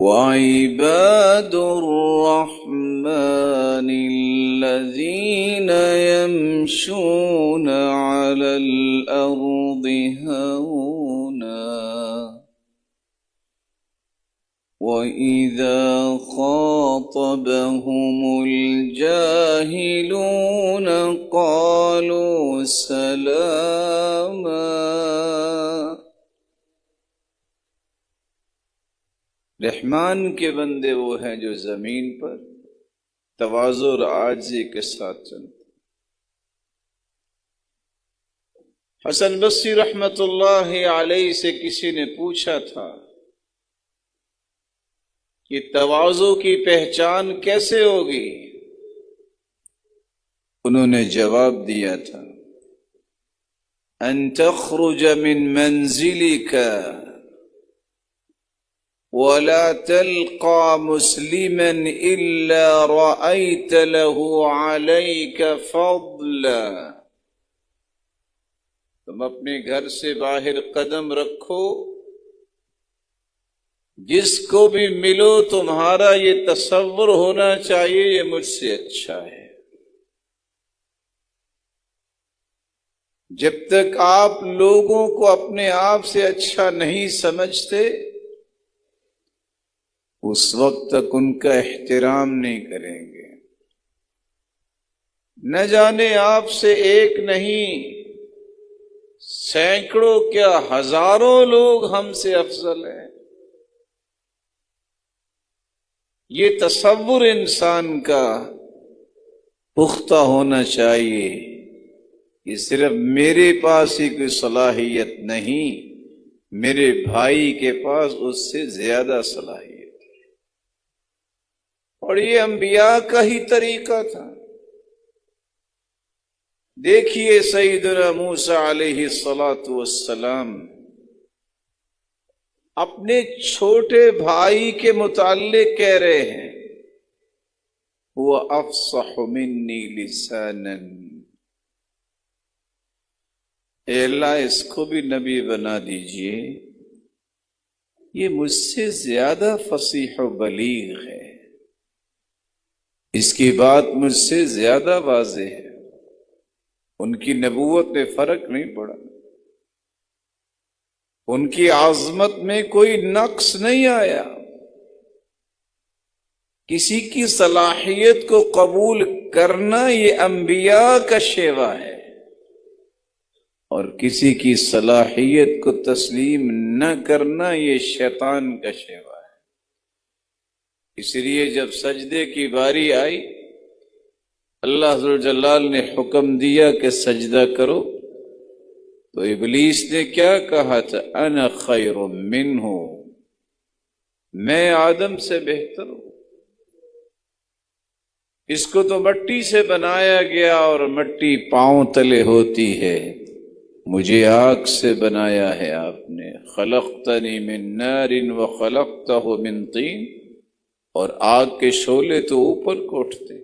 وعباد الرحمن الذين يمشون على الأرض هونا وإذا خاطبهم الجاهلون قالوا سلاما۔ رحمان کے بندے وہ ہیں جو زمین پر تواضع اور عاجزی کے ساتھ چلتے۔ حسن بصری رحمت اللہ علیہ سے کسی نے پوچھا تھا کہ تواضع کی پہچان کیسے ہوگی؟ انہوں نے جواب دیا تھا ان تخرج من منزلك ولا تلقى مسلما الا رأيت له عليك فضلا۔ تم اپنے گھر سے باہر قدم رکھو، جس کو بھی ملو تمہارا یہ تصور ہونا چاہیے یہ مجھ سے اچھا ہے۔ جب تک آپ لوگوں کو اپنے آپ سے اچھا نہیں سمجھتے اس وقت تک ان کا احترام نہیں کریں گے۔ نہ جانے آپ سے ایک نہیں سینکڑوں کیا ہزاروں لوگ ہم سے افضل ہیں۔ یہ تصور انسان کا پختہ ہونا چاہیے کہ صرف میرے پاس ہی کوئی صلاحیت نہیں، میرے بھائی کے پاس اس سے زیادہ صلاحیت۔ اور یہ انبیاء کا ہی طریقہ تھا۔ دیکھیے سیدنا موسیٰ علیہ السلام اپنے چھوٹے بھائی کے متعلق کہہ رہے ہیں وہ افصح منی لسانا، اے اللہ اس کو بھی نبی بنا دیجئے، یہ مجھ سے زیادہ فصیح و بلیغ ہے، اس کی بات مجھ سے زیادہ واضح ہے۔ ان کی نبوت میں فرق نہیں پڑا، ان کی عظمت میں کوئی نقص نہیں آیا۔ کسی کی صلاحیت کو قبول کرنا یہ انبیاء کا شیوا ہے، اور کسی کی صلاحیت کو تسلیم نہ کرنا یہ شیطان کا شیوا ہے۔ اس لیے جب سجدے کی باری آئی اللہ ذوالجلال نے حکم دیا کہ سجدہ کرو، تو ابلیس نے کیا کہا تھا؟ انا خیر منہ، میں آدم سے بہتر ہوں، اس کو تو مٹی سے بنایا گیا اور مٹی پاؤں تلے ہوتی ہے، مجھے آگ سے بنایا ہے آپ نے، خلقتنی من نار وخلقتہ من طین، اور آگ کے شعلے تو اوپر کو اٹھتے۔